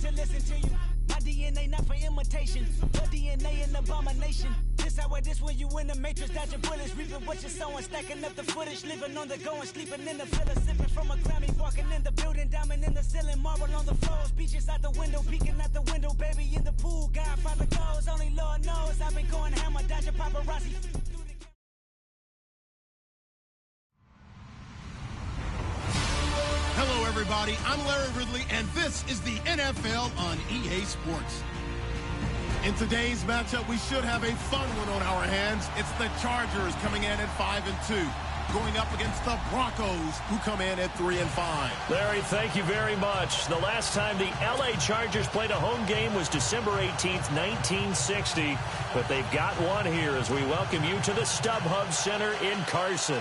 to listen to you. My DNA not for imitation, your DNA an abomination. This how it is when you in the matrix, dodging bullets, reaping what you're sowing, stacking up the footage, living on the go and sleeping in the villa, sipping from a Grammy, walking in the building, diamond in the ceiling, marble on the floors, beaches out the window, peeking out the window, baby in the pool, Godfather goes, only Lord knows I've been going hammer, dodging paparazzi. Hello, everybody. I'm Larry Ridley, and this is the NFL on EA Sports. In today's matchup, we should have a fun one on our hands. It's the Chargers coming in at 5-2, going up against the Broncos, who come in at 3-5. Larry, thank you very much. The last time the LA Chargers played a home game was December 18th, 1960. But they've got one here as we welcome you to the StubHub Center in Carson.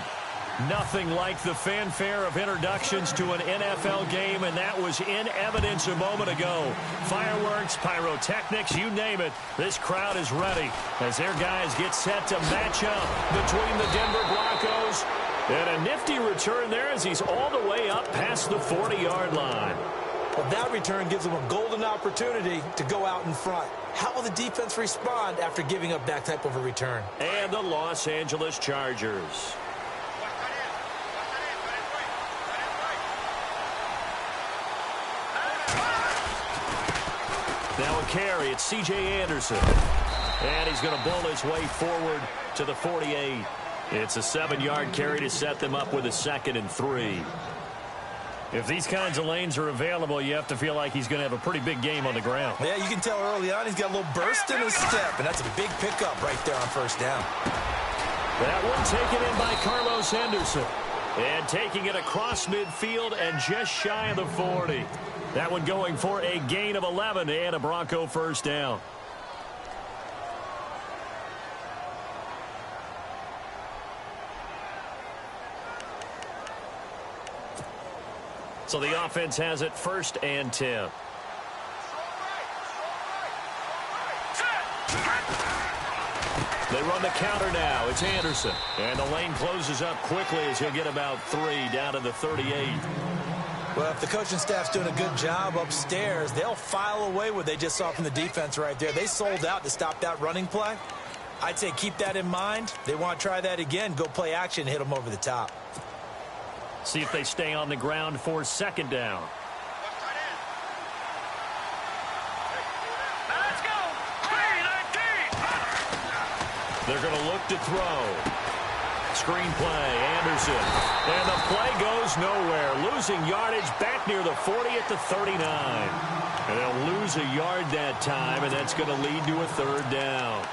Nothing like the fanfare of introductions to an NFL game, and that was in evidence a moment ago. Fireworks, pyrotechnics, you name it. This crowd is ready as their guys get set to match up between the Denver Broncos. And a nifty return there as he's all the way up past the 40-yard line. Well, that return gives them a golden opportunity to go out in front. How will the defense respond after giving up that type of a return? And the Los Angeles Chargers. Now a carry, it's C.J. Anderson. And he's going to bull his way forward to the 48. It's a 7-yard carry to set them up with a 2nd and 3. If these kinds of lanes are available, you have to feel like he's going to have a pretty big game on the ground. Yeah, you can tell early on he's got a little burst in his step, and that's a big pickup right there on first down. That one taken in by Carlos Henderson. And taking it across midfield and just shy of the 40. That one going for a gain of 11 and a Bronco first down. So the offense has it 1st and 10. They run the counter now. It's Anderson. And the lane closes up quickly as he'll get about 3 down to the 38. Well, if the coaching staff's doing a good job upstairs, they'll file away what they just saw from the defense right there. They sold out to stop that running play. I'd say keep that in mind. They want to try that again. Go play action and hit them over the top. See if they stay on the ground for 2nd down. They're going to look to throw. Screen play, Anderson. And the play goes nowhere. Losing yardage back near the 40 at the 39. And they'll lose a yard that time, and that's going to lead to a 3rd down.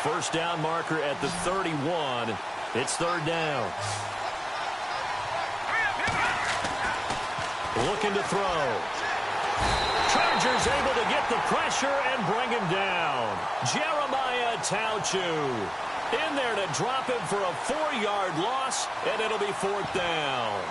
First down marker at the 31. It's 3rd down. Looking to throw. Chargers able to get the pressure and bring him down. Jeremiah Tauchu in there to drop him for a 4-yard loss, and it'll be 4th down.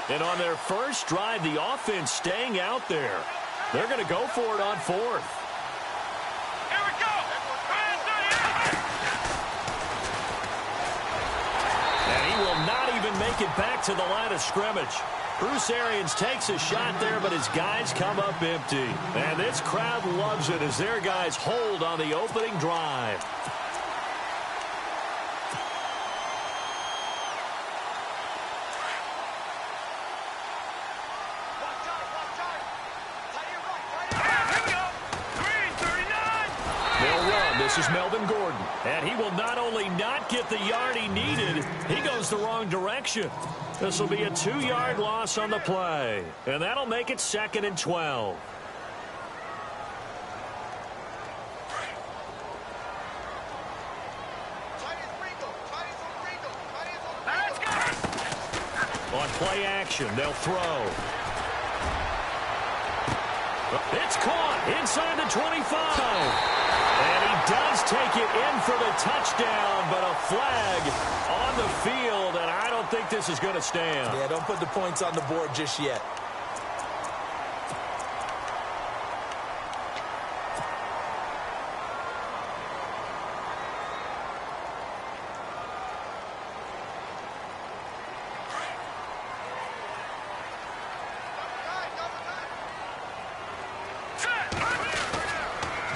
And on their first drive, the offense staying out there. They're going to go for it on 4th. Here we go. And he will not even make it back to the line of scrimmage. Bruce Arians takes a shot there, but his guys come up empty. And this crowd loves it as their guys hold on the opening drive. This is Melvin Gordon, and he will not only not get the yard he needed, he goes the wrong direction. This will be a 2-yard loss on the play, and that'll make it 2nd and 12. On play action, they'll throw. It's caught inside the 25. And he does take it in for the touchdown, but a flag on the field, and I don't think this is going to stand. Yeah, don't put the points on the board just yet.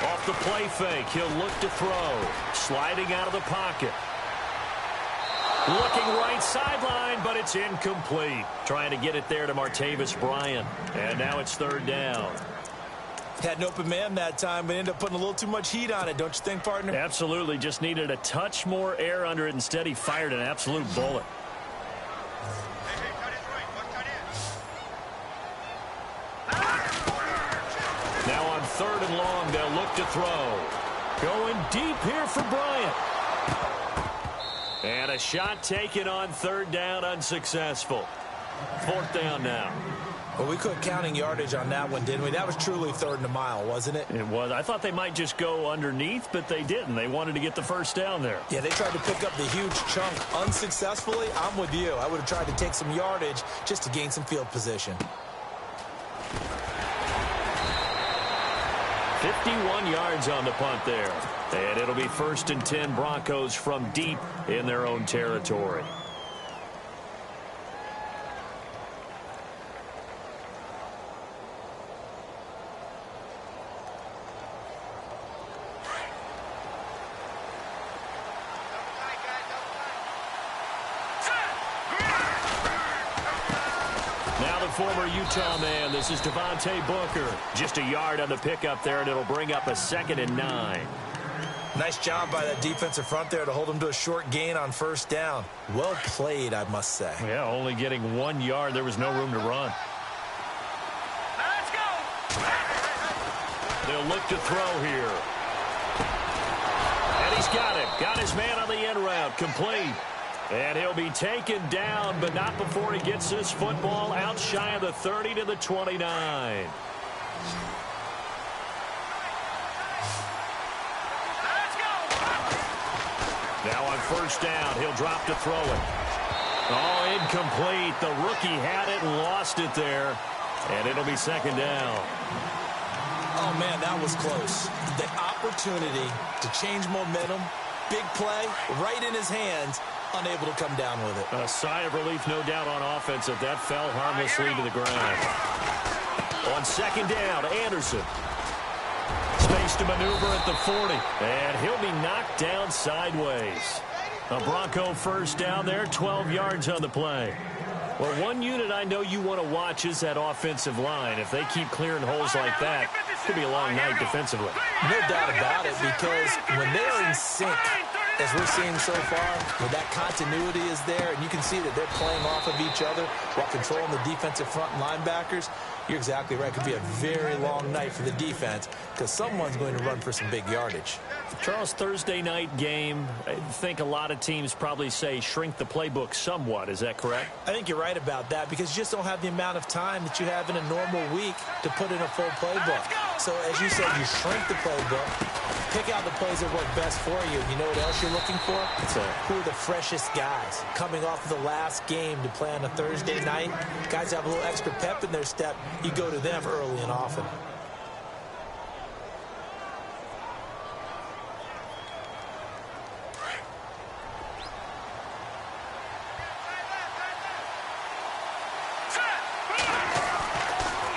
Off the play fake, he'll look to throw. Sliding out of the pocket. Looking right sideline, but it's incomplete. Trying to get it there to Martavis Bryant. And now it's third down. Had an open man that time, but ended up putting a little too much heat on it, don't you think, partner? Absolutely. Just needed a touch more air under it. Instead, he fired an absolute bullet. Now on third and long, they'll look to throw. Going deep here for Bryant. And a shot taken on third down, unsuccessful. Fourth down now. Well, we quit counting yardage on that one, didn't we? That was truly third and a mile, wasn't it? It was. I thought they might just go underneath, but they didn't. They wanted to get the first down there. Yeah, they tried to pick up the huge chunk unsuccessfully. I'm with you. I would have tried to take some yardage just to gain some field position. 51 yards on the punt there. And it'll be 1st and 10 Broncos from deep in their own territory. Former Utah man, this is Devontae Booker. Just a yard on the pickup there, and it'll bring up a 2nd and 9. Nice job by that defensive front there to hold him to a short gain on first down. Well played, I must say. Yeah, only getting 1 yard. There was no room to run. Let's go! They'll look to throw here. And he's got it. Got his man on the end route. Complete. And he'll be taken down, but not before he gets this football out shy of the 30 to the 29. Let's go! Now on first down, he'll drop to throw it. Oh, incomplete. The rookie had it and lost it there. And it'll be 2nd down. Oh, man, that was close. The opportunity to change momentum, big play, right in his hands, unable to come down with it. A sigh of relief, no doubt, on offense if that fell harmlessly to the ground. On 2nd down, Anderson. Space to maneuver at the 40. And he'll be knocked down sideways. A Bronco first down there, 12 yards on the play. Well, one unit I know you want to watch is that offensive line. If they keep clearing holes like that, it could be a long night defensively. No doubt about it, because when they're in sync, as we're seeing so far, when that continuity is there, and you can see that they're playing off of each other while controlling the defensive front linebackers, you're exactly right. It could be a very long night for the defense because someone's going to run for some big yardage. Charles, Thursday night game, I think a lot of teams probably say shrink the playbook somewhat. Is that correct? I think you're right about that because you just don't have the amount of time that you have in a normal week to put in a full playbook. So, as you said, you shrink the playbook, pick out the plays that work best for you. You know what else you're looking for? Who are the freshest guys coming off of the last game to play on a Thursday night? Guys have a little extra pep in their step. You go to them early and often.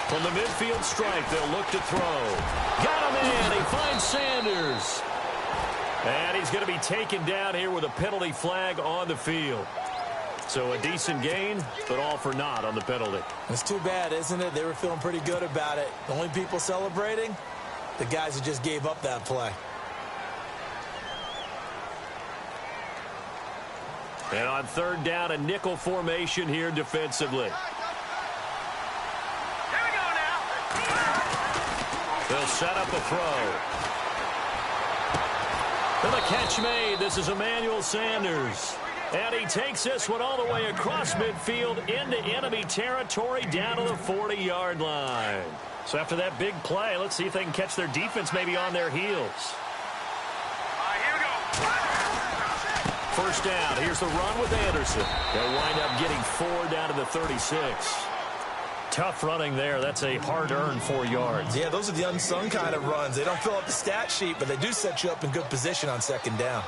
From the midfield strike, they'll look to throw. Got him in. He finds Sanders. And he's going to be taken down here with a penalty flag on the field. So a decent gain, but all for naught on the penalty. It's too bad, isn't it? They were feeling pretty good about it. The only people celebrating, the guys who just gave up that play. And on third down, a nickel formation here defensively. They'll set up a throw. And the catch made. This is Emmanuel Sanders. And he takes this one all the way across midfield into enemy territory down to the 40-yard line. So after that big play, let's see if they can catch their defense maybe on their heels. first down. Here's the run with Anderson. They'll wind up getting 4 down to the 36. Tough running there. That's a hard-earned 4 yards. Yeah, those are the unsung kind of runs. They don't fill up the stat sheet, but they do set you up in good position on second down.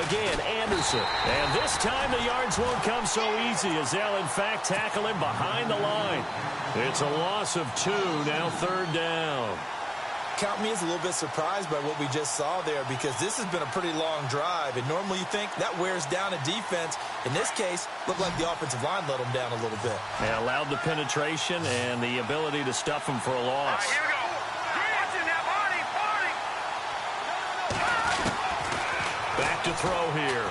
Again, Anderson. And this time the yards won't come so easy as they'll, in fact, tackle him behind the line. It's a loss of 2, now third down. Count me as a little bit surprised by what we just saw there because this has been a pretty long drive, and normally you think that wears down a defense. In this case, looked like the offensive line let them down a little bit. They allowed the penetration and the ability to stuff them for a loss. Here we go. Watching that party. Back to throw here.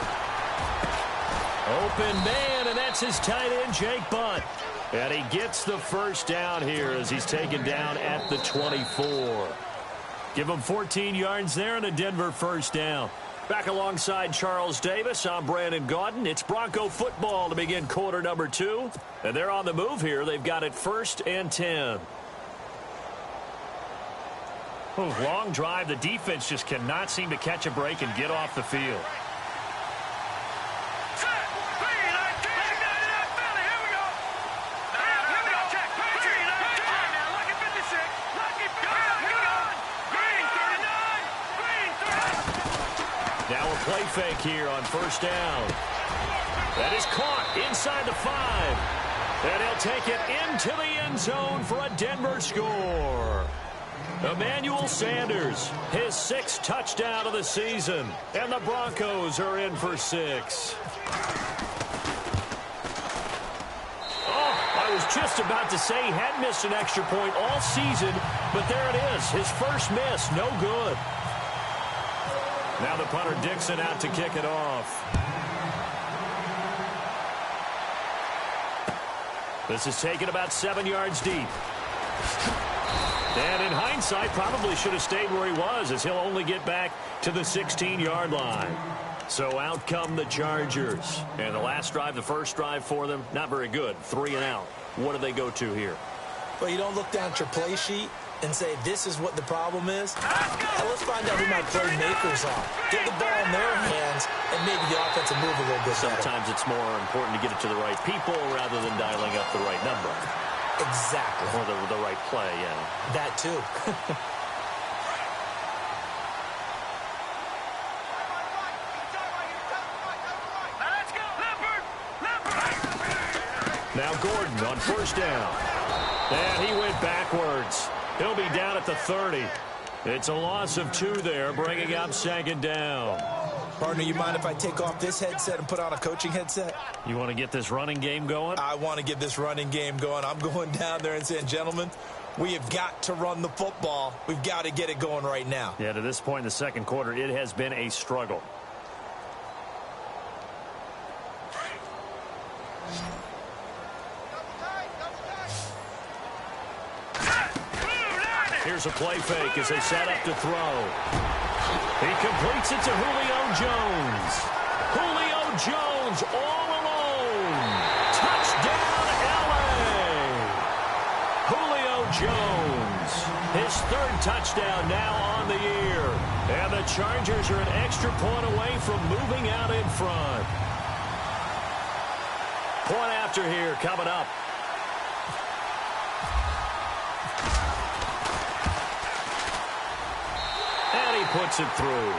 Open man, and that's his tight end, Jake Bunt. And he gets the first down here as he's taken down at the 24. Give him 14 yards there and a Denver first down. Back alongside Charles Davis, I'm Brandon Gaudin. It's Bronco football to begin quarter number 2. And they're on the move here. They've got it 1st and 10. Long drive. The defense just cannot seem to catch a break and get off the field. Now a play fake here on first down. That is caught inside the 5. And he'll take it into the end zone for a Denver score. Emmanuel Sanders, his 6th touchdown of the season. And the Broncos are in for 6. Oh, I was just about to say he hadn't missed an extra point all season, but there it is. His first miss, no good. Now the punter Dixon out to kick it off. This is taken about 7 yards deep. And in hindsight, probably should have stayed where he was as he'll only get back to the 16-yard line. So out come the Chargers. And the last drive, the first drive for them, not very good. 3 and out. What do they go to here? Well, you don't look down at your play sheet and say, this is what the problem is. Now, let's find out who my playmakers are. Get the ball in their hands and maybe the offensive move a little bit better. Sometimes it's more important to get it to the right people rather than dialing up the right number. Exactly. Or the right play, yeah. That too. Now Gordon on first down. And he went backwards. He'll be down at the 30. It's a loss of 2 there, bringing up second down. Partner, you mind if I take off this headset and put on a coaching headset? You want to get this running game going? I want to get this running game going. I'm going down there and saying, gentlemen, we have got to run the football. We've got to get it going right now. Yeah, to this point in the second quarter, it has been a struggle. Here's a play fake as they set up to throw. He completes it to Julio Jones. Julio Jones all alone. Touchdown, L.A. Julio Jones. His 3rd touchdown now on the year. And the Chargers are an extra point away from moving out in front. Point after here coming up. And he puts it through.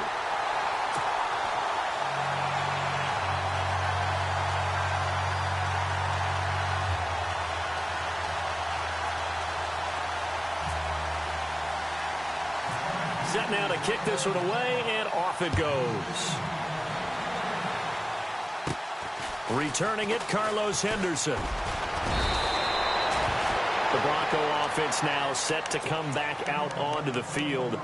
Set now to kick this one away, and off it goes. Returning it, Carlos Henderson. The Bronco offense now set to come back out onto the field.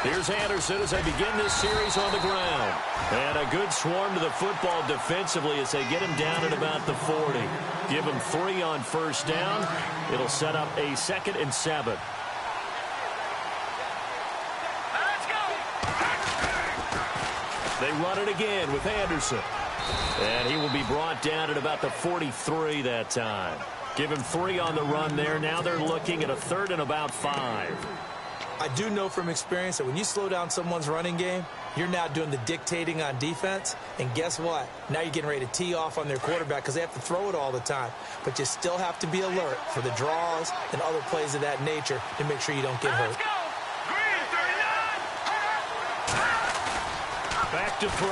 Here's Anderson as they begin this series on the ground. And a good swarm to the football defensively as they get him down at about the 40. Give him 3 on first down. It'll set up a 2nd and 7. They run it again with Anderson. And he will be brought down at about the 43 that time. Give him 3 on the run there. Now they're looking at a 3rd and about 5. I do know from experience that when you slow down someone's running game, you're now doing the dictating on defense. And guess what? Now you're getting ready to tee off on their quarterback because they have to throw it all the time. But you still have to be alert for the draws and other plays of that nature to make sure you don't get hurt. Back to throw.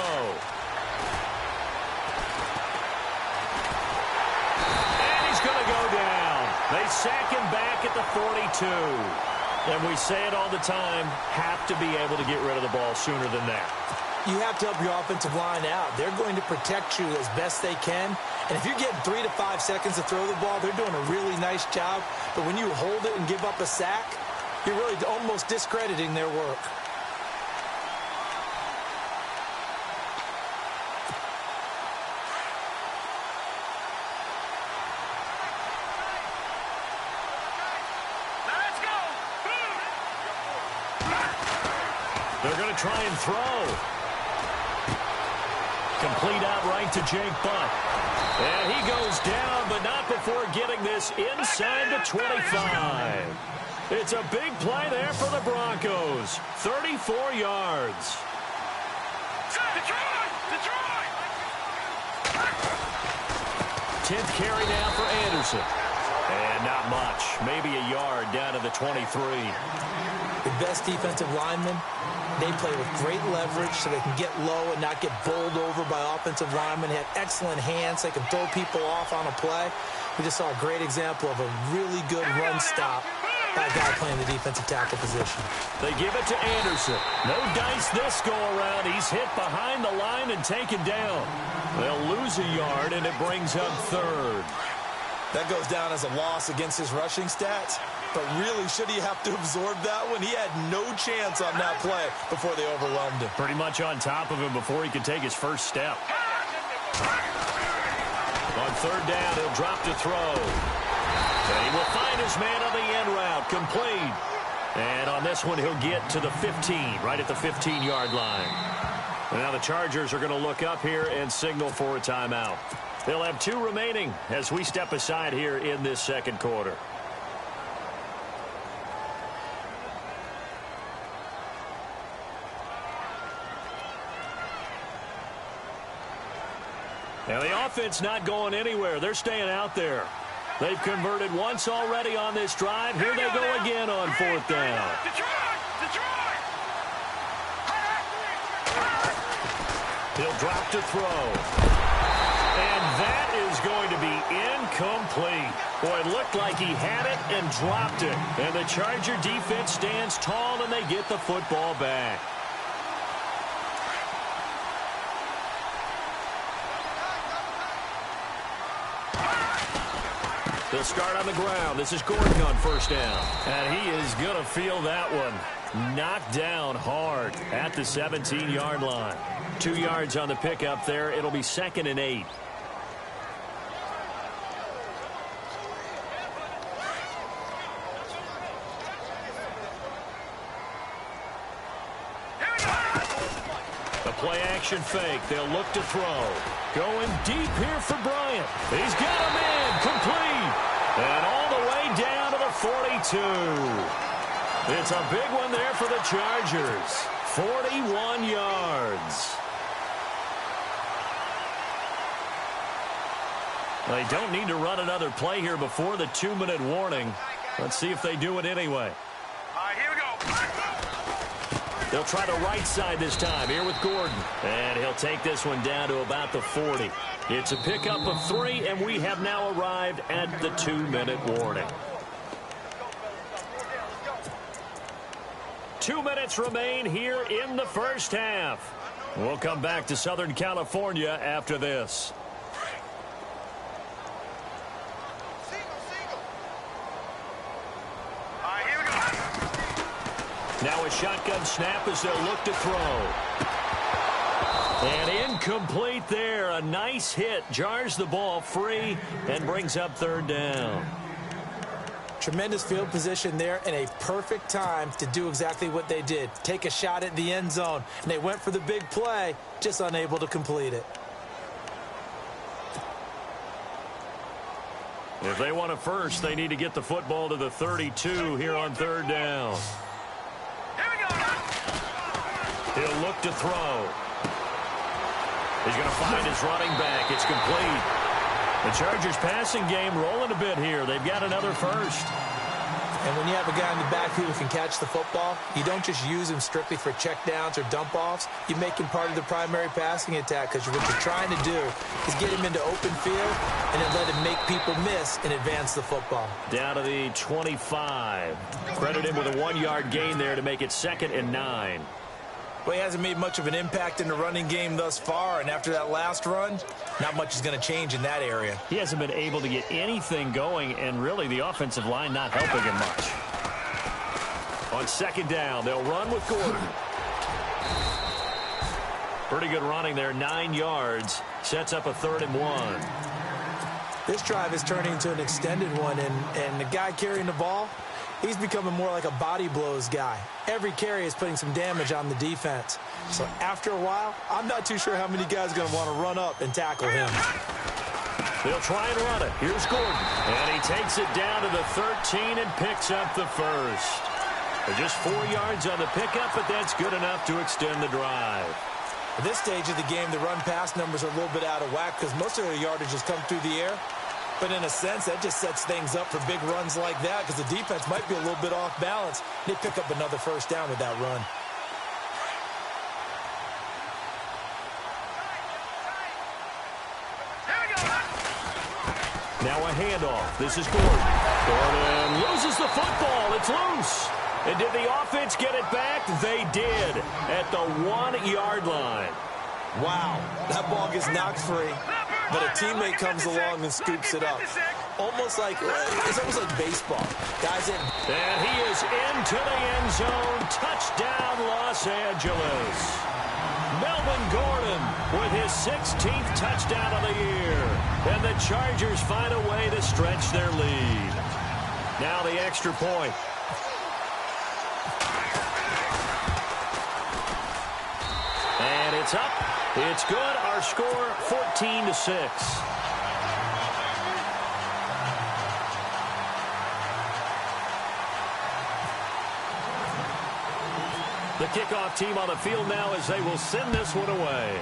And he's going to go down. They sack him back at the 42. And we say it all the time, have to be able to get rid of the ball sooner than that. You have to help your offensive line out. They're going to protect you as best they can. And if you're getting 3 to 5 seconds to throw the ball, they're doing a really nice job. But when you hold it and give up a sack, you're really almost discrediting their work. They're going to try and throw. Complete outright to Jake Butt. And he goes down, but not before getting this inside the 25. It's a big play there for the Broncos. 34 yards. Detroit! 10th carry now for Anderson. And not much. Maybe a yard down to the 23. The best defensive linemen, they play with great leverage so they can get low and not get bowled over by offensive linemen. They have excellent hands. They can throw people off on a play. We just saw a great example of a really good run stop by a guy playing the defensive tackle position. They give it to Anderson. No dice this go around. He's hit behind the line and taken down. They'll lose a yard, and it brings up 3rd. That goes down as a loss against his rushing stats. But really, should he have to absorb that one? He had no chance on that play before they overwhelmed him. Pretty much on top of him before he could take his first step. On 3rd down, he'll drop to throw. And he will find his man on the end route, complete. And on this one, he'll get to the 15, right at the 15-yard line. And now the Chargers are going to look up here and signal for a timeout. They'll have 2 remaining as we step aside here in this second quarter. Now the offense not going anywhere. They're staying out there. They've converted once already on this drive. Here they go again on 4th down. Detroit! He'll drop to throw. And that is going to be incomplete. Boy, it looked like he had it and dropped it. And the Charger defense stands tall and they get the football back. They'll start on the ground. This is Gordon on 1st down. And he is going to feel that one. Knocked down hard at the 17-yard line. 2 yards on the pickup there. It'll be 2nd and 8. The play-action fake. They'll look to throw. Going deep here for Bryant. He's got a man complete. And all the way down to the 42. It's a big one there for the Chargers. 41 yards. They don't need to run another play here before the 2-minute warning. Let's see if they do it anyway. All right, here we go. They'll try the right side this time here with Gordon. And he'll take this one down to about the 40. It's a pickup of 3, and we have now arrived at the 2-minute warning. 2 minutes remain here in the first half. We'll come back to Southern California after this. Now a shotgun snap as they'll look to throw. And incomplete there. A nice hit. Jars the ball free and brings up 3rd down. tremendous field position there and a perfect time to do exactly what they did. Take a shot at the end zone. And they went for the big play, just unable to complete it. If they want a first, they need to get the football to the 32 here on third down. Here we go. He'll look to throw. He's going to find his running back. It's complete. The Chargers passing game rolling a bit here. They've got another first. And when you have a guy in the backfield who can catch the football, you don't just use him strictly for checkdowns or dump-offs. You make him part of the primary passing attack because what you're trying to do is get him into open field and then let him make people miss and advance the football. Down to the 25. Credit him with a 1-yard gain there to make it 2nd and 9. Well, he hasn't made much of an impact in the running game thus far, and after that last run, not much is going to change in that area. He hasn't been able to get anything going, and really the offensive line not helping him much. On 2nd down, they'll run with Gordon. Pretty good running there, 9 yards. Sets up a 3rd and 1. This drive is turning into an extended one, and the guy carrying the ball, he's becoming more like a body blows guy. Every carry is putting some damage on the defense. So after a while, I'm not too sure how many guys are going to want to run up and tackle him. They'll try and run it. Here's Gordon. And he takes it down to the 13 and picks up the first. Just 4 yards on the pickup, but that's good enough to extend the drive. At this stage of the game, the run-pass numbers are a little bit out of whack because most of their yardage has come through the air. But in a sense, that just sets things up for big runs like that because the defense might be a little bit off balance. They pick up another first down with that run. Now a handoff. This is Gordon. Gordon loses the football. It's loose. And did the offense get it back? They did at the 1-yard line. Wow, that ball gets knocked free, but a teammate comes along and scoops it up. It's almost like baseball. Guys in. And he is into the end zone. Touchdown, Los Angeles. Melvin Gordon with his 16th touchdown of the year. And the Chargers find a way to stretch their lead. Now the extra point. And it's up. It's good. Our score, 14-6. The kickoff team on the field now as they will send this one away.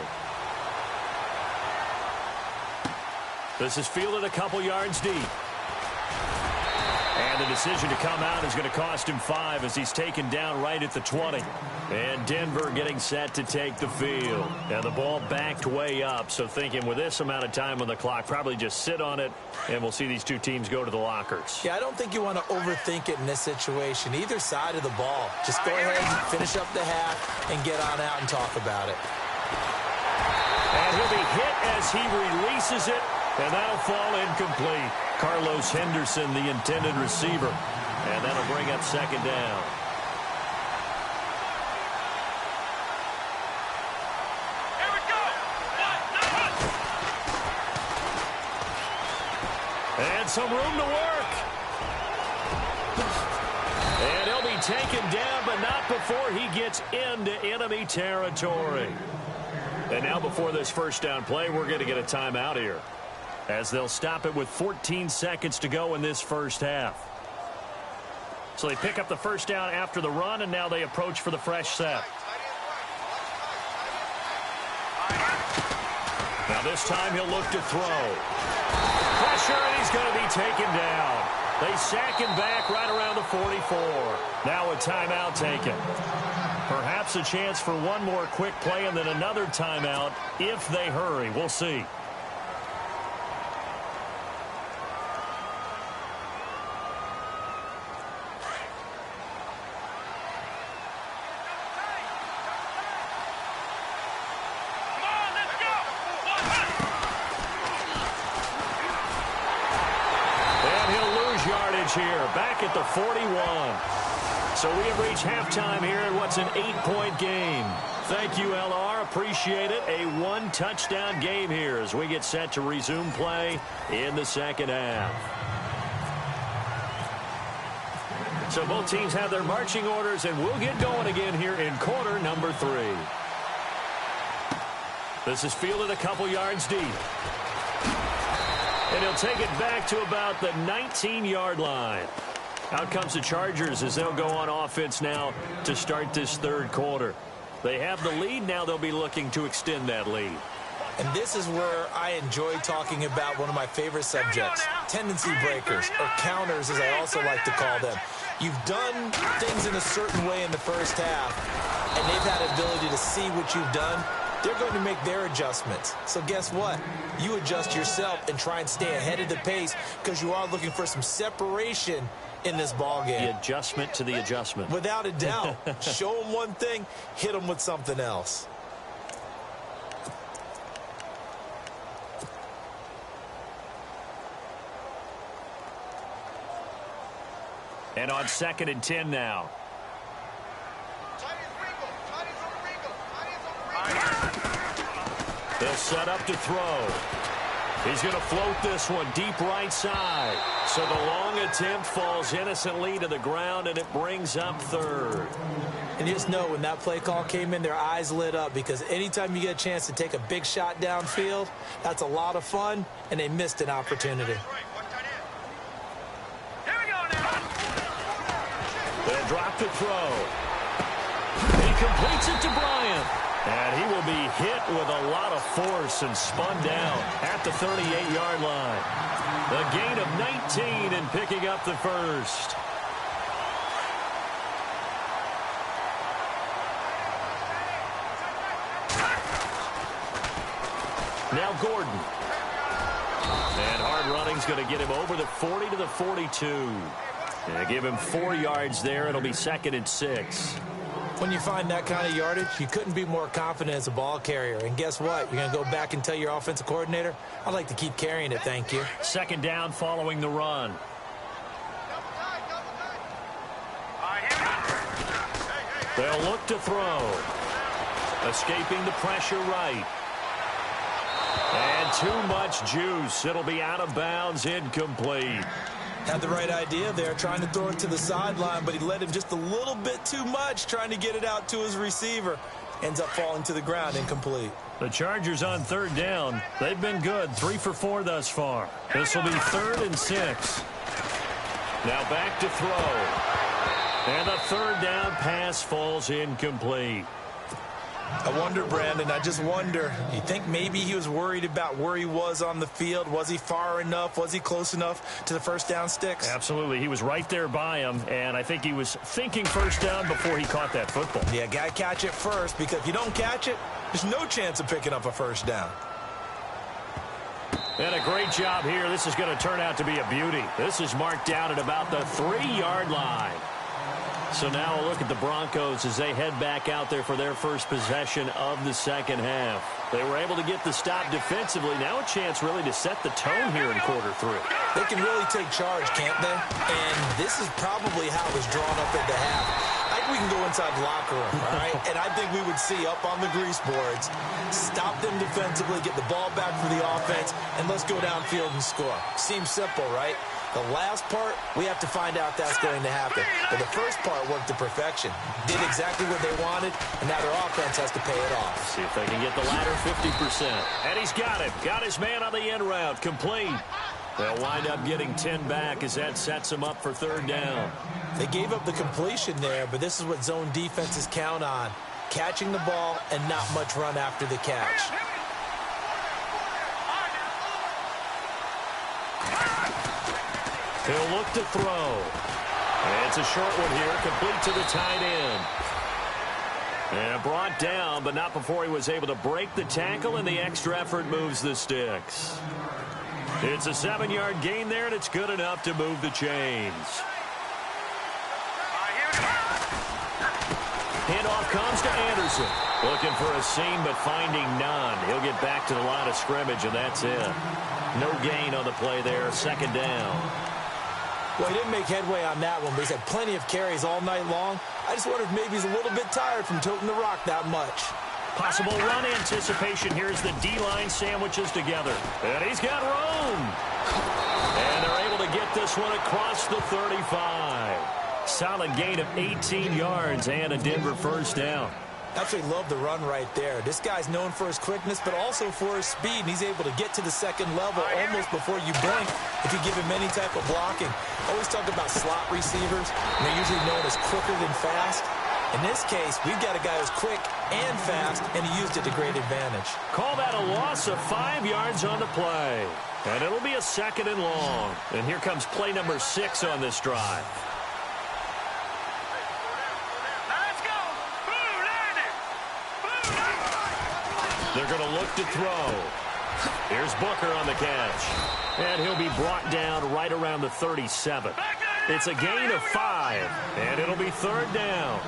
This is fielded a couple yards deep. And the decision to come out is going to cost him 5 as he's taken down right at the 20. And Denver getting set to take the field. And the ball backed way up, so thinking with this amount of time on the clock, probably just sit on it, and we'll see these two teams go to the lockers. Yeah, I don't think you want to overthink it in this situation. Either side of the ball. Just go ahead and finish up the half and get on out and talk about it. And he'll be hit as he releases it, and that'll fall incomplete. Carlos Henderson, the intended receiver. And that'll bring up 2nd down. Here we go. And some room to work. And he'll be taken down, but not before he gets into enemy territory. And now before this first down play, we're going to get a timeout here, as they'll stop it with 14 seconds to go in this first half. So they pick up the first down after the run, and now they approach for the fresh set. Now this time he'll look to throw. Pressure, and he's going to be taken down. They sack him back right around the 44. Now a timeout taken. Perhaps a chance for one more quick play and then another timeout if they hurry. We'll see. Here, back at the 41. So we have reached halftime here in what's an 8-point game. Thank you, LR. Appreciate it. A 1-touchdown game here as we get set to resume play in the second half. So both teams have their marching orders, and we'll get going again here in quarter number 3. This is fielded a couple yards deep. And he'll take it back to about the 19-yard line. Out comes the Chargers as they'll go on offense now to start this third quarter. They have the lead. Now they'll be looking to extend that lead. And this is where I enjoy talking about one of my favorite subjects, tendency breakers, or counters as I also like to call them. You've done things in a certain way in the first half, and they've had the ability to see what you've done. They're going to make their adjustments. So guess what? You adjust yourself and try and stay ahead of the pace because you are looking for some separation in this ball game. The adjustment to the adjustment. Without a doubt. Show them one thing, hit them with something else. And on 2nd and 10 now. They'll set up to throw. He's going to float this one deep right side. So the long attempt falls innocently to the ground, and it brings up 3rd. And just know when that play call came in, their eyes lit up because anytime you get a chance to take a big shot downfield, that's a lot of fun, and they missed an opportunity. They'll drop to throw. He completes it to Bryant. And he will be hit with a lot of force and spun down at the 38-yard line. A gain of 19 and picking up the first. Now Gordon. And hard running's going to get him over the 40 to the 42. And give him 4 yards there. It'll be 2nd and 6. When you find that kind of yardage, you couldn't be more confident as a ball carrier. And guess what? You're going to go back and tell your offensive coordinator, I'd like to keep carrying it, thank you. 2nd down following the run. They'll look to throw. Escaping the pressure right. And too much juice. It'll be out of bounds, incomplete. Had the right idea there, trying to throw it to the sideline, but he led him just a little bit too much, trying to get it out to his receiver. Ends up falling to the ground, incomplete. The Chargers on 3rd down. They've been good, 3 for 4 thus far. This will be 3rd and 6. Now back to throw. And the 3rd down pass falls incomplete. I wonder, Brandon, I just wonder, you think maybe he was worried about where he was on the field? Was he far enough? Was he close enough to the first down sticks? Absolutely. He was right there by him, and I think he was thinking first down before he caught that football. Yeah, got to catch it first, because if you don't catch it, there's no chance of picking up a first down. And a great job here. This is going to turn out to be a beauty. This is marked down at about the 3-yard line. So now a look at the Broncos as they head back out there for their first possession of the second half. They were able to get the stop defensively. Now a chance really to set the tone here in quarter 3. They can really take charge, can't they? And this is probably how it was drawn up at the half. I think we can go inside the locker room, all right? And I think we would see up on the grease boards, stop them defensively, get the ball back for the offense, and let's go downfield and score. Seems simple, right? The last part, we have to find out that's going to happen. But the first part worked to perfection. Did exactly what they wanted, and now their offense has to pay it off. See if they can get the latter 50%. And he's got it. Got his man on the end route. Complete. They'll wind up getting 10 back as that sets them up for 3rd down. They gave up the completion there, but this is what zone defenses count on. Catching the ball and not much run after the catch. He'll look to throw. And it's a short one here, complete to the tight end. And brought down, but not before he was able to break the tackle, and the extra effort moves the sticks. It's a 7-yard gain there, and it's good enough to move the chains. Handoff comes to Anderson. Looking for a seam, but finding none. He'll get back to the line of scrimmage, and that's it. No gain on the play there, 2nd down. Well, he didn't make headway on that one, but he's had plenty of carries all night long. I just wonder if maybe he's a little bit tired from toting the rock that much. Possible run anticipation. Here's the D-line sandwiches together. And he's got room. And they're able to get this one across the 35. solid gain of 18 yards and a Denver first down. Absolutely love the run right there. This guy's known for his quickness, but also for his speed, and he's able to get to the second level almost before you blink if you give him any type of blocking. Always talk about slot receivers, and they're usually known as quicker than fast. In this case, we've got a guy who's quick and fast, and he used it to great advantage. Call that a loss of 5 yards on the play. And it'll be a 2nd and long. And here comes play number 6 on this drive. They're going to look to throw. Here's Booker on the catch. And he'll be brought down right around the 37. It's a gain of 5, and it'll be 3rd down.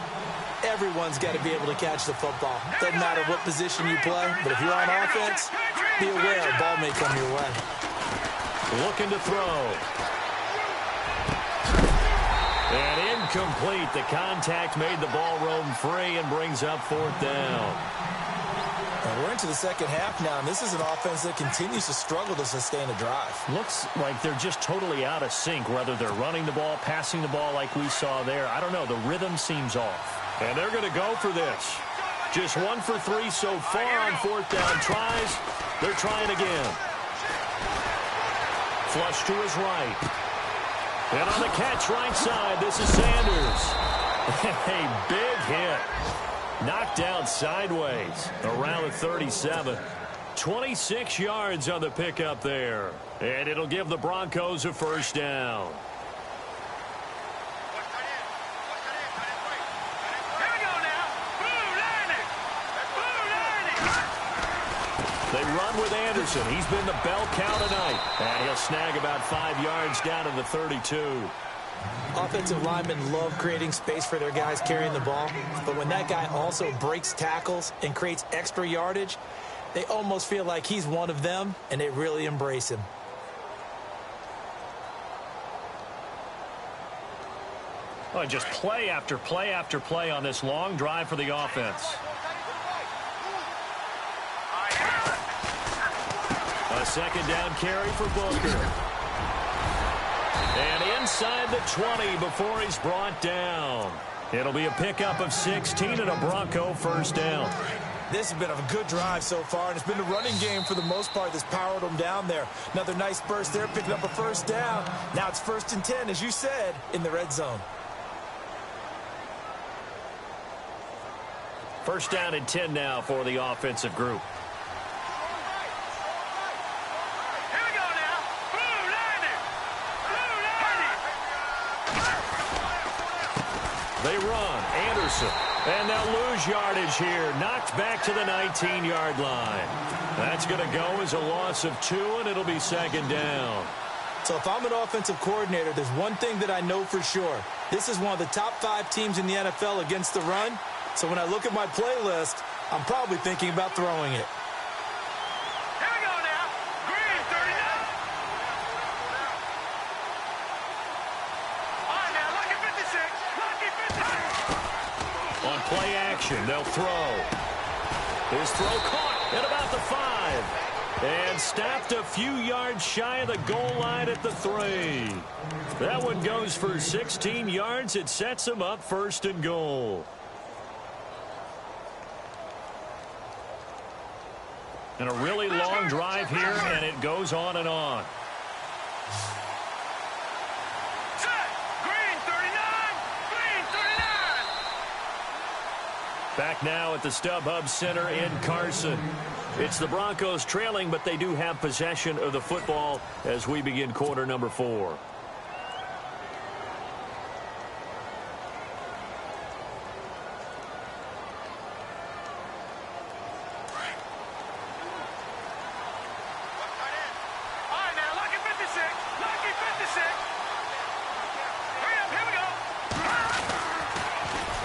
Everyone's got to be able to catch the football. Doesn't matter what position you play, but if you're on offense, be aware a ball may come your way. Looking to throw. And incomplete. The contact made the ball roam free and brings up 4th down. We're into the second half now, and this is an offense that continues to struggle to sustain a drive. Looks like they're just totally out of sync, whether they're running the ball, passing the ball like we saw there. I don't know. The rhythm seems off. And they're going to go for this. Just 1 for 3 so far on 4th down tries. They're trying again. Flush to his right. And on the catch right side, this is Sanders. A big hit. Knocked down sideways around the 37. 26 yards on the pickup there. And it'll give the Broncos a first down. They run with Anderson. He's been the bell cow tonight. And he'll snag about 5 yards down to the 32. Offensive linemen love creating space for their guys carrying the ball, but when that guy also breaks tackles and creates extra yardage, they almost feel like he's one of them, and they really embrace him. Oh, just play after play after play on this long drive for the offense. A 2nd down carry for Booker. And inside the 20 before he's brought down. It'll be a pickup of 16 and a Bronco first down. This has been a good drive so far, and it's been the running game for the most part that's powered them down there. Another nice burst there, picking up a first down. Now it's 1st and 10, as you said, in the red zone. 1st down and 10 now for the offensive group. They run. Anderson. And they'll lose yardage here. Knocked back to the 19-yard line. That's going to go as a loss of 2, and it'll be 2nd down. So if I'm an offensive coordinator, there's one thing that I know for sure. This is one of the top 5 teams in the NFL against the run. So when I look at my playlist, I'm probably thinking about throwing it. Here we go now. Green, 39. All right, now, lucky 56. Lucky 56. On play action, they'll throw. His throw caught at about the 5. And stopped a few yards shy of the goal line at the 3. That one goes for 16 yards. It sets him up 1st and goal. And a really long drive here, and it goes on and on. Set. Green, 39. Green, 39. Back now at the StubHub Center in Carson. It's the Broncos trailing, but they do have possession of the football as we begin quarter number 4.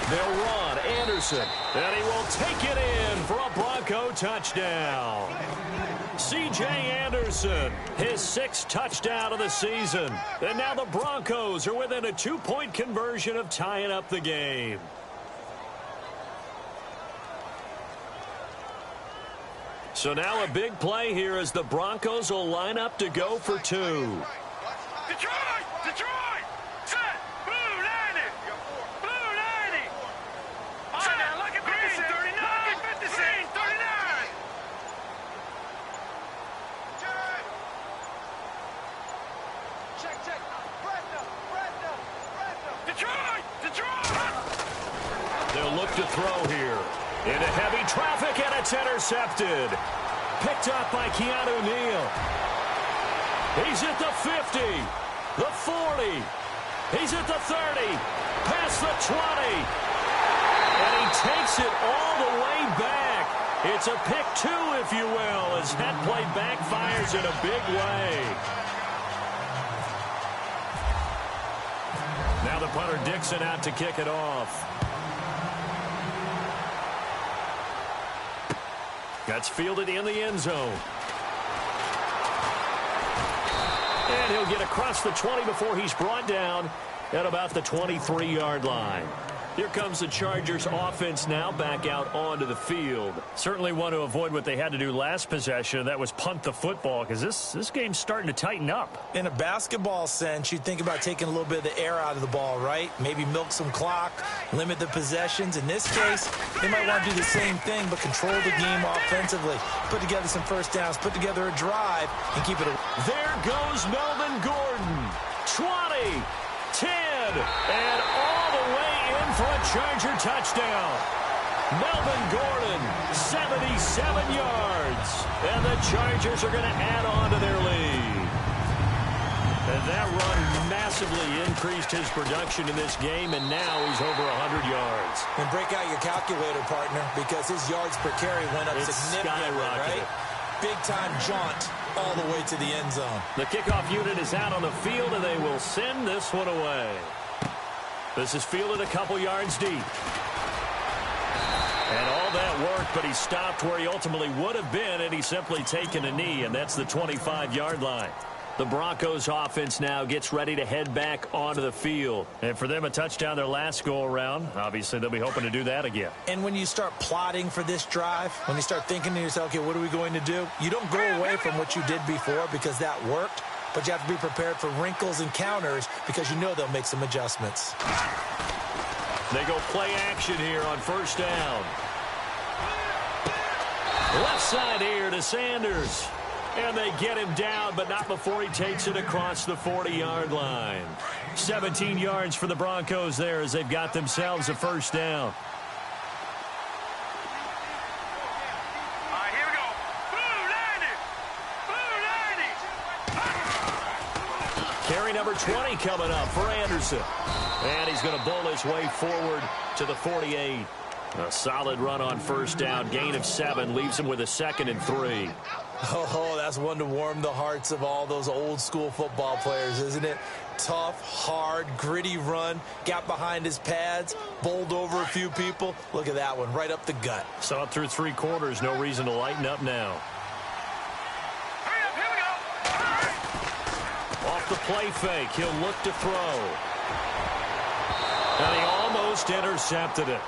They'll run. Anderson. And he will take it in for a Bronco touchdown. C.J. Anderson, his 6th touchdown of the season. And now the Broncos are within a 2-point conversion of tying up the game. So now a big play here as the Broncos will line up to go for 2. Detroit! Detroit! Set! Blue, landing! throw here. Into heavy traffic, and it's intercepted. Picked up by Keanu Neal. He's at the 50, the 40. He's at the 30, past the 20. And he takes it all the way back. It's a pick two, if you will, as that play backfires in a big way. Now the punter Dixon out to kick it off. That's fielded in the end zone. And he'll get across the 20 before he's brought down at about the 23-yard line. Here comes the Chargers offense now back out onto the field. Certainly want to avoid what they had to do last possession. That was punt the football, because this game's starting to tighten up. In a basketball sense, you think about taking a little bit of the air out of the ball, right? Maybe milk some clock, limit the possessions. In this case, they might want to do the same thing, but control the game offensively. Put together some first downs, put together a drive, and keep it. There goes Melvin Gordon. 20, 10, and all the way in for a Charger touchdown. Melvin Gordon, 77 yards. And the Chargers are going to add on to their lead. And that run massively increased his production in this game, and now he's over 100 yards. And break out your calculator, partner, because his yards per carry went up significantly, right? Big-time jaunt all the way to the end zone. The kickoff unit is out on the field, and they will send this one away. This is fielded a couple yards deep. And all that worked, but he stopped where he ultimately would have been, and he's simply taken a knee, and that's the 25-yard line. The Broncos offense now gets ready to head back onto the field. And for them, a touchdown their last go-around. Obviously, they'll be hoping to do that again. And when you start plotting for this drive, when you start thinking to yourself, okay, what are we going to do? You don't go away from what you did before because that worked, but you have to be prepared for wrinkles and counters because you know they'll make some adjustments. They go play action here on first down. Left side here to Sanders. And they get him down, but not before he takes it across the 40-yard line. 17 yards for the Broncos there as they've got themselves a first down. All right, here we go. Blue 90. Blue 90. Carry number 20 coming up for Anderson. And he's going to bowl his way forward to the 48. A solid run on first down. Gain of 7 leaves him with a 2nd and 3. Oh, that's one to warm the hearts of all those old-school football players, isn't it? Tough, hard, gritty run. Got behind his pads, bowled over a few people. Look at that one, right up the gut. Saw it through 3 quarters. No reason to lighten up now. Hurry up, here we go. Off the play fake, he'll look to throw. And he almost intercepted it.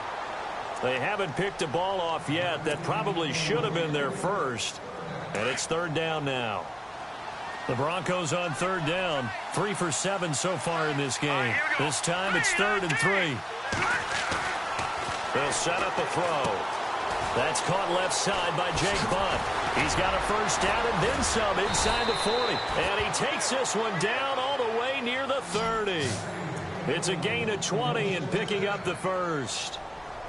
They haven't picked a ball off yet. That probably should have been their first. And it's third down now. The Broncos on third down. 3 for 7 so far in this game. This time it's 3rd and 3. They'll set up a throw. That's caught left side by Jake Butt. He's got a first down and then some inside the 40. And he takes this one down all the way near the 30. It's a gain of 20 and picking up the first.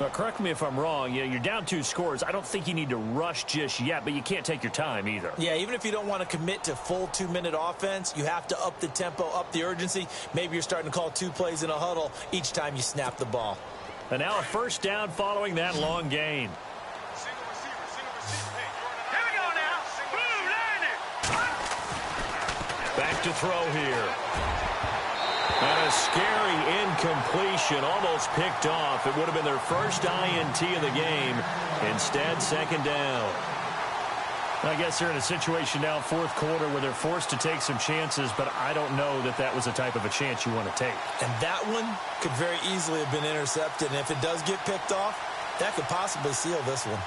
Now, correct me if I'm wrong. You're down 2 scores. I don't think you need to rush just yet, but you can't take your time either. Yeah, even if you don't want to commit to full 2-minute offense, you have to up the tempo, up the urgency. Maybe you're starting to call 2 plays in a huddle each time you snap the ball. And now a first down following that long gain. Single receiver. Here we go now. Blue 90. Back to throw here. And a scary incompletion, almost picked off. It would have been their first INT of the game. Instead, 2nd down. I guess they're in a situation now, 4th quarter, where they're forced to take some chances, but I don't know that that was the type of a chance you want to take. And that one could very easily have been intercepted. And if it does get picked off, that could possibly seal this one.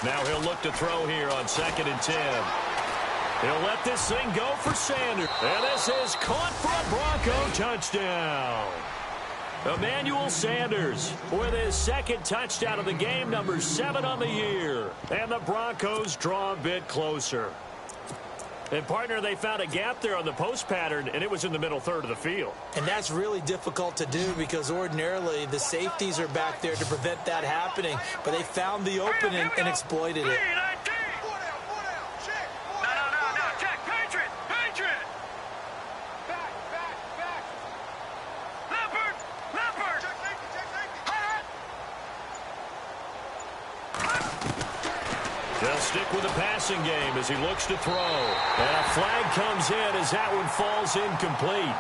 Now he'll look to throw here on 2nd and 10. He'll let this thing go for Sanders. And this is caught for a Bronco touchdown. Emmanuel Sanders with his second touchdown of the game, number 7 on the year. And the Broncos draw a bit closer. And, partner, they found a gap there on the post pattern, and it was in the middle third of the field. And that's really difficult to do because ordinarily the safeties are back there to prevent that happening. But they found the opening and exploited it. They'll stick with the passing game as he looks to throw. And a flag comes in as that one falls incomplete.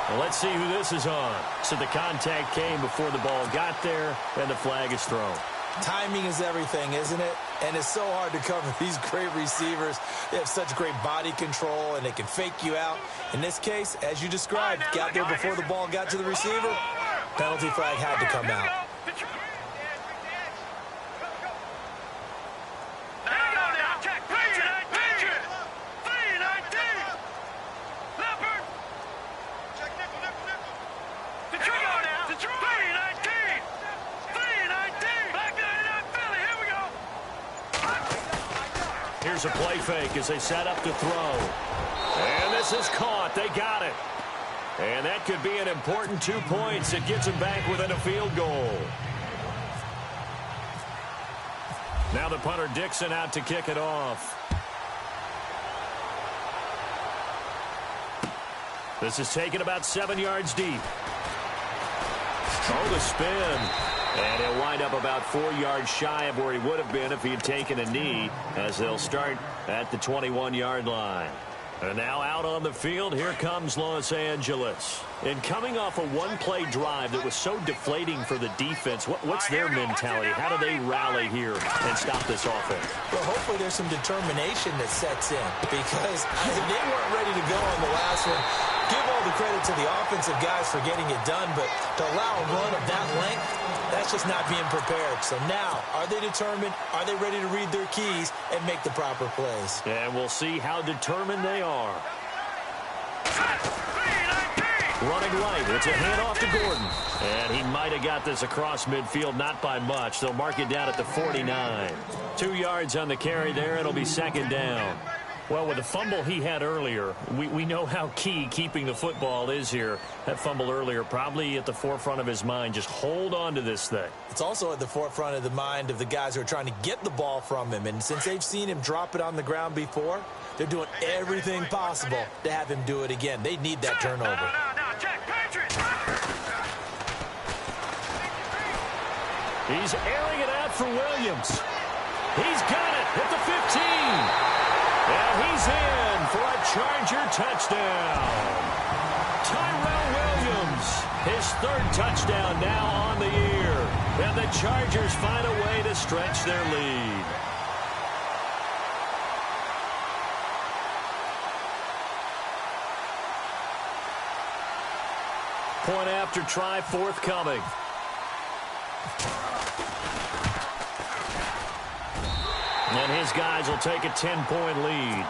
Well, let's see who this is on. So the contact came before the ball got there, and the flag is thrown. Timing is everything, isn't it? And it's so hard to cover these great receivers. They have such great body control, and they can fake you out. In this case, as you described, got there before the ball got to the receiver. Penalty flag had to come out. Here's a play fake as they set up to throw. And this is caught. They got it. And that could be an important 2 points. It gets them back within a field goal. Now the punter Dixon out to kick it off. This is taken about 7 yards deep. Oh, the spin. And he'll wind up about 4 yards shy of where he would have been if he had taken a knee, as they'll start at the 21-yard line. And now out on the field, here comes Los Angeles. And coming off a one-play drive that was so deflating for the defense, what's their mentality? How do they rally here and stop this offense? Well, hopefully there's some determination that sets in, because they weren't ready to go on the last one. Give all the credit to the offensive guys for getting it done, but to allow a run of that length, that's just not being prepared. So now, are they determined? Are they ready to read their keys and make the proper plays? And we'll see how determined they are. Running right, it's a handoff to Gordon. And he might have got this across midfield, not by much. They'll mark it down at the 49. 2 yards on the carry there, it'll be second down. Well, with the fumble he had earlier, we know how key keeping the football is here. That fumble earlier probably at the forefront of his mind. Just hold on to this thing. It's also at the forefront of the mind of the guys who are trying to get the ball from him. And since they've seen him drop it on the ground before, they're doing everything possible to have him do it again. They need that turnover. He's airing it out for Williams. He's got it at the 15. And he's in for a Charger touchdown. Tyrell Williams, his third touchdown now on the year. And the Chargers find a way to stretch their lead. Point after try forthcoming. And his guys will take a 10-point lead.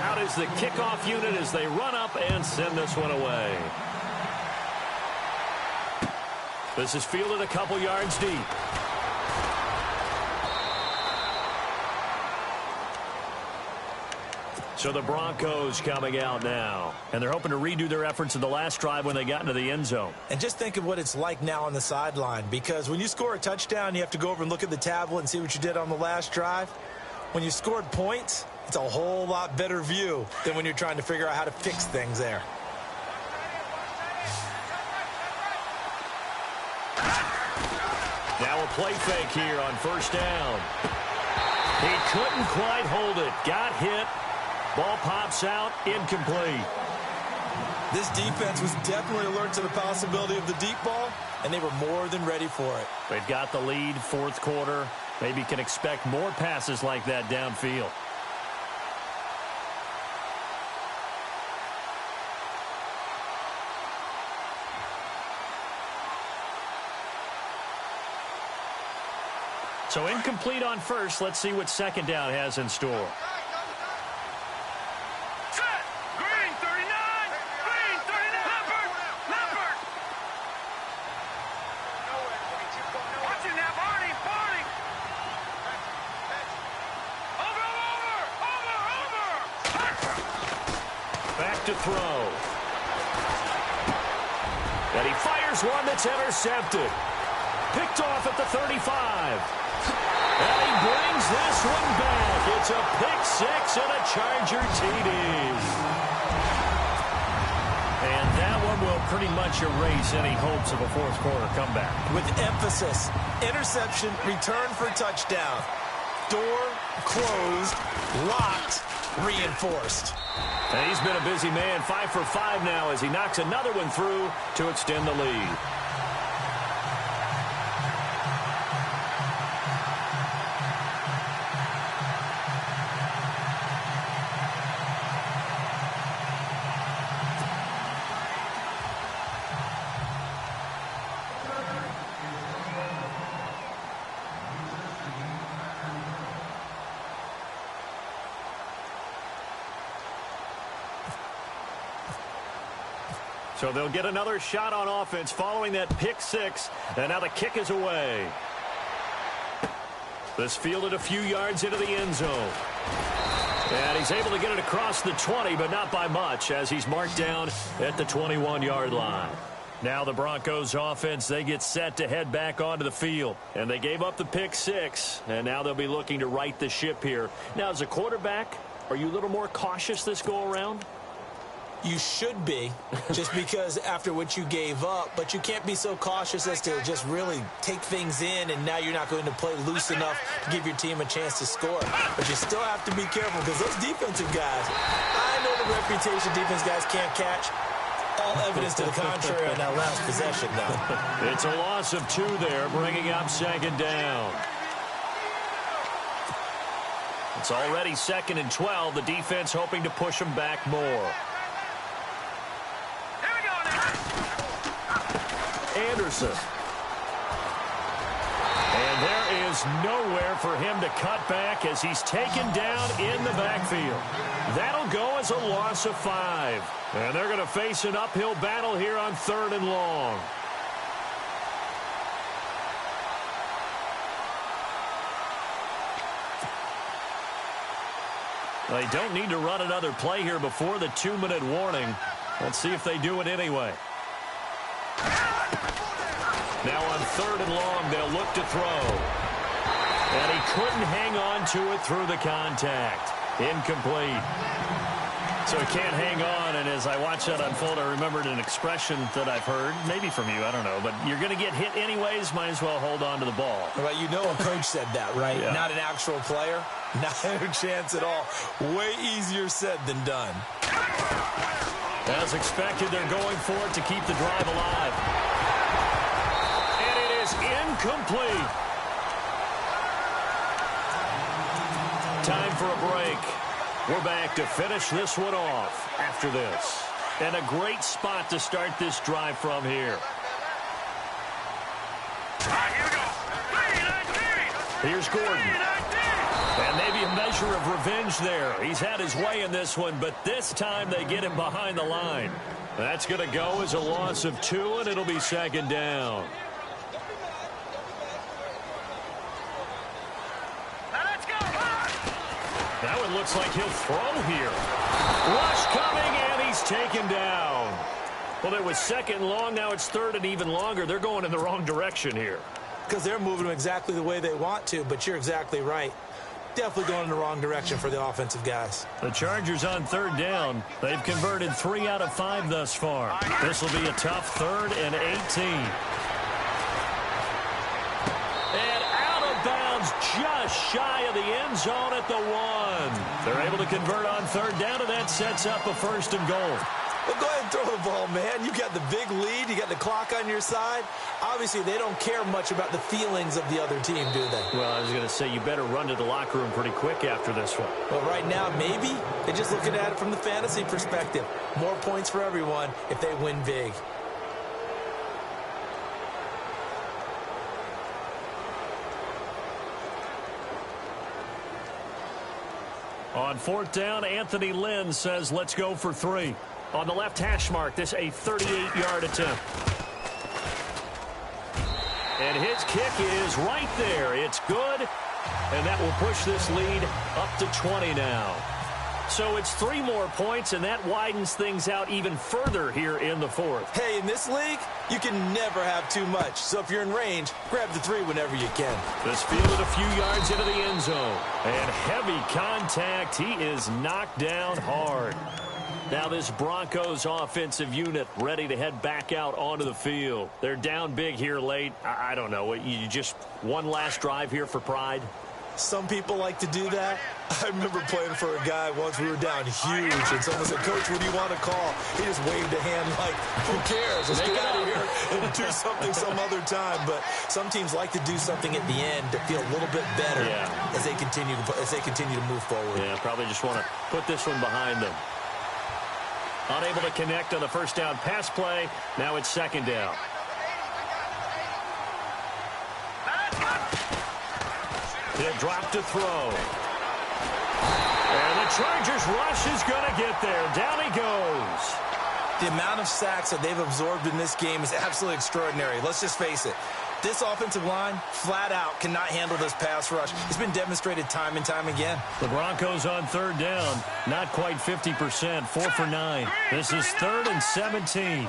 Out is the kickoff unit as they run up and send this one away. This is fielded a couple yards deep. So the Broncos coming out now. And they're hoping to redo their efforts in the last drive when they got into the end zone. And just think of what it's like now on the sideline, because when you score a touchdown, you have to go over and look at the tablet and see what you did on the last drive. When you scored points, it's a whole lot better view than when you're trying to figure out how to fix things there. Now a play fake here on first down. He couldn't quite hold it. Got hit. Ball pops out, incomplete. This defense was definitely alert to the possibility of the deep ball, and they were more than ready for it. They've got the lead, fourth quarter. Maybe can expect more passes like that downfield. So incomplete on first. Let's see what second down has in store. to throw. And he fires one that's intercepted. Picked off at the 35. And he brings this one back. It's a pick six and a Charger TD. And that one will pretty much erase any hopes of a fourth quarter comeback. With emphasis, interception, return for touchdown. Door closed, locked, reinforced. And he's been a busy man, 5 for 5 now as he knocks another one through to extend the lead. So they'll get another shot on offense following that pick six. And now the kick is away. This fielded a few yards into the end zone. And he's able to get it across the 20, but not by much as he's marked down at the 21-yard line. Now the Broncos offense, they get set to head back onto the field. And they gave up the pick six, and now they'll be looking to right the ship here. Now, as a quarterback, are you a little more cautious this go-around? You should be, just because after what you gave up, but you can't be so cautious as to just really take things in, and now you're not going to play loose enough to give your team a chance to score. But you still have to be careful because those defensive guys, I know the reputation defense guys can't catch. All evidence to the contrary on that last possession, though. It's a loss of 2 there, bringing up second down. It's already 2nd and 12. The defense hoping to push them back more. Anderson. And there is nowhere for him to cut back as he's taken down in the backfield. That'll go as a loss of 5. And they're going to face an uphill battle here on 3rd and long. They don't need to run another play here before the 2-minute warning. Let's see if they do it anyway. Now on 3rd and long, they'll look to throw. And he couldn't hang on to it through the contact. Incomplete. So he can't hang on, and as I watch that unfold, I remembered an expression that I've heard, maybe from you, I don't know, but you're going to get hit anyways, might as well hold on to the ball. Well, you know a coach said that, right? Yeah. Not an actual player. Not a chance at all. Way easier said than done. As expected, they're going for it to keep the drive alive. And it is incomplete. Time for a break. We're back to finish this one off after this. And a great spot to start this drive from here. Here we go. 3-19. Here's Gordon. And maybe a measure of revenge there. He's had his way in this one, but this time they get him behind the line. That's going to go as a loss of 2, and it'll be 2nd down. That one looks like he'll throw here. Rush coming, and he's taken down. Well, it was 2nd and long. Now it's 3rd and even longer. They're going in the wrong direction here. Because they're moving them exactly the way they want to, but you're exactly right. Definitely going in the wrong direction for the offensive guys. The Chargers on 3rd down. They've converted 3 out of 5 thus far. This will be a tough 3rd and 18. And out of bounds just shy of the end zone at the 1. They're able to convert on 3rd down, and that sets up a 1st and goal. Well, go ahead and throw the ball, man. You got the big lead. You got the clock on your side. Obviously, they don't care much about the feelings of the other team, do they? Well, I was going to say you better run to the locker room pretty quick after this one. Well, right now, maybe. They're just looking at it from the fantasy perspective. More points for everyone if they win big. On 4th down, Anthony Lynn says, let's go for 3. On the left hash mark, this a 38-yard attempt. And his kick is right there. It's good, and that will push this lead up to 20 now. So it's 3 more points, and that widens things out even further here in the fourth. Hey, in this league, you can never have too much. So if you're in range, grab the 3 whenever you can. This fielded a few yards into the end zone. And heavy contact. He is knocked down hard. Now this Broncos offensive unit ready to head back out onto the field. They're down big here late. I don't know. You just one last drive here for pride? Some people like to do that. I remember playing for a guy once. We were down huge, and someone said, "Coach, what do you want to call?" He just waved a hand like, "Who cares? Let's get out of here and do something some other time." But some teams like to do something at the end to feel a little bit better as they continue to move forward. Yeah, probably just want to put this one behind them. Unable to connect on the first down pass play. Now it's second down. He'll drop to throw. And the Chargers rush is going to get there. Down he goes. The amount of sacks that they've absorbed in this game is absolutely extraordinary. Let's just face it. This offensive line, flat out, cannot handle this pass rush. It's been demonstrated time and time again. The Broncos on third down. Not quite 50%. 4 for 9. This is 3rd and 17.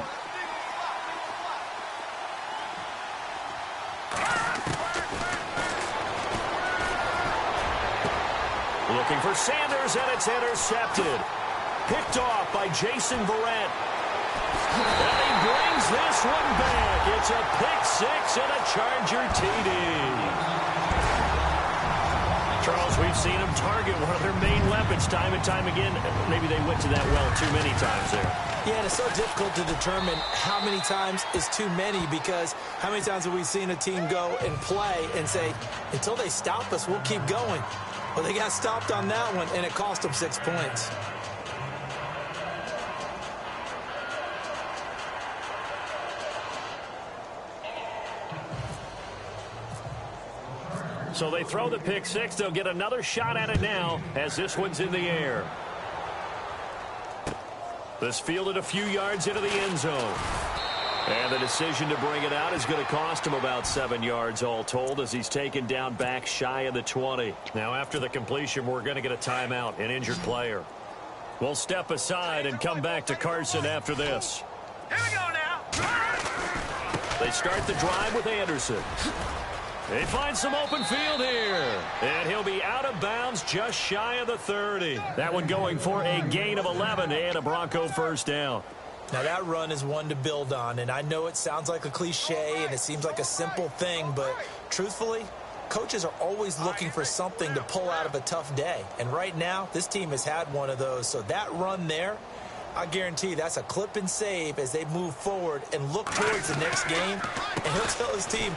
Looking for Sanders, and it's intercepted. Picked off by Jason Verrett. And he brings this one back. It's a pick-6 and a Charger TD. Charles, we've seen them target one of their main weapons time and time again. Maybe they went to that well too many times there. Yeah, and it's so difficult to determine how many times is too many, because how many times have we seen a team go and play and say, until they stop us, we'll keep going. Well, they got stopped on that one, and it cost them 6 points. So they throw the pick-6. They'll get another shot at it now as this one's in the air. This fielded a few yards into the end zone. And the decision to bring it out is going to cost him about 7 yards all told, as he's taken down back shy of the 20. Now after the completion, we're going to get a timeout, an injured player. We'll step aside and come back to Carson after this. Here we go now. They start the drive with Anderson. They find some open field here. And he'll be out of bounds just shy of the 30. That one going for a gain of 11 and a Bronco first down. Now that run is one to build on, and I know it sounds like a cliche and it seems like a simple thing, but truthfully, coaches are always looking for something to pull out of a tough day. And right now, this team has had one of those. So that run there, I guarantee that's a clip and save as they move forward and look towards the next game. And he'll tell his team,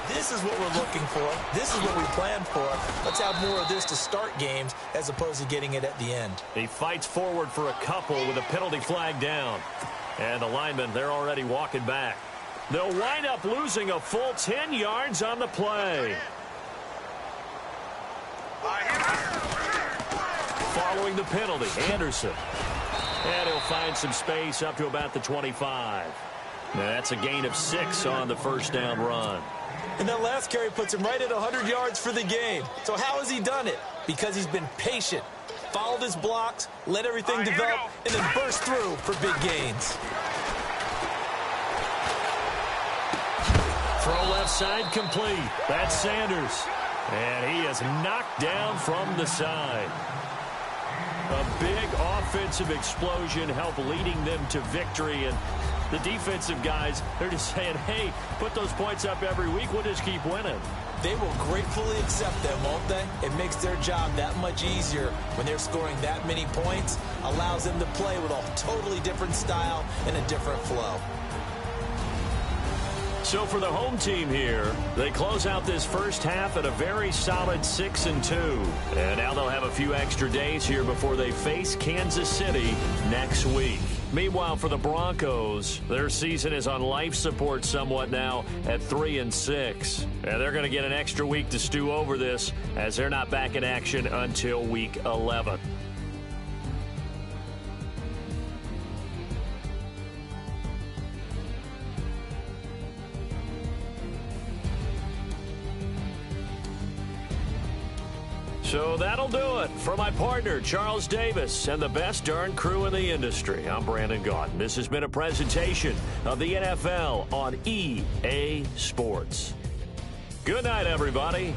this is what we're looking for. This is what we planned for. Let's have more of this to start games as opposed to getting it at the end. He fights forward for a couple with a penalty flag down. And the linemen, they're already walking back. They'll wind up losing a full 10 yards on the play. Following the penalty, Anderson. And he'll find some space up to about the 25. Now that's a gain of 6 on the first down run. And that last carry puts him right at 100 yards for the game. So how has he done it? Because he's been patient, followed his blocks, let everything develop, and then burst through for big gains. Throw left side complete. That's Sanders. And he is knocked down from the side. A big offensive explosion helped leading them to victory. And the defensive guys, they're just saying, hey, put those points up every week. We'll just keep winning. They will gratefully accept them, won't they? It makes their job that much easier when they're scoring that many points. Allows them to play with a totally different style and a different flow. So for the home team here, they close out this first half at a very solid 6-2. And now they'll have a few extra days here before they face Kansas City next week. Meanwhile, for the Broncos, their season is on life support somewhat now at 3-6. And they're going to get an extra week to stew over this, as they're not back in action until week 11. So that'll do it. For my partner, Charles Davis, and the best darn crew in the industry, I'm Brandon Gaudin. This has been a presentation of the NFL on EA Sports. Good night, everybody.